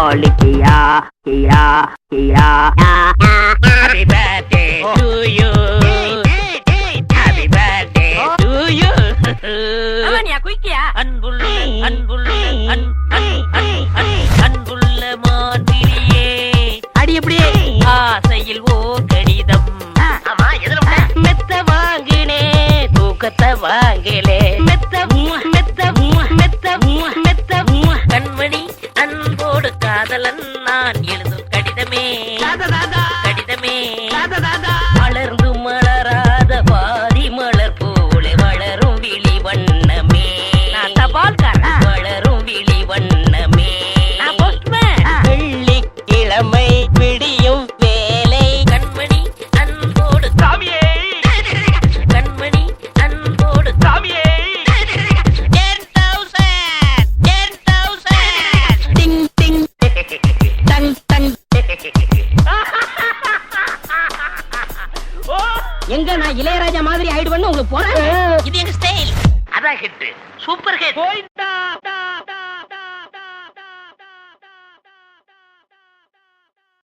बोल किया किया किया Happy birthday to you. Happy birthday to you. அவனியா குயிக்கியா அன்புள்ள அன்புள்ள அன்புள்ள மாந்திரியே அடி எப்படியே ஆசையில் ஓ கடிதம். ஆமா எதுல மெத்த வாங்கினே தூக்கத்தை வாங்கலே மெத்த மெத்த மெத்த மெத்த கண்மணி அன்போடு காதலன் நான் எழுதும் கடிதமே கடிதமே மலர்ந்து மலராத பாதி மலர் போல வளரும் விழி வண்ணமே வளரும் விழி வண்ணமே வெள்ளிக்கிழமை விடியும் வேலை கண்மணி அன்போடு சாமியே கண்மணி அன்போடு சாமியே 10,000 டிங் டிங் டங் டங் எங்க நான் இளையராஜா மாதிரி ஆயிடுவேன்னு உங்களுக்கு போறேன் இது எங்க ஸ்டைல் அதான் ஹிட் சூப்பர் ஹிட்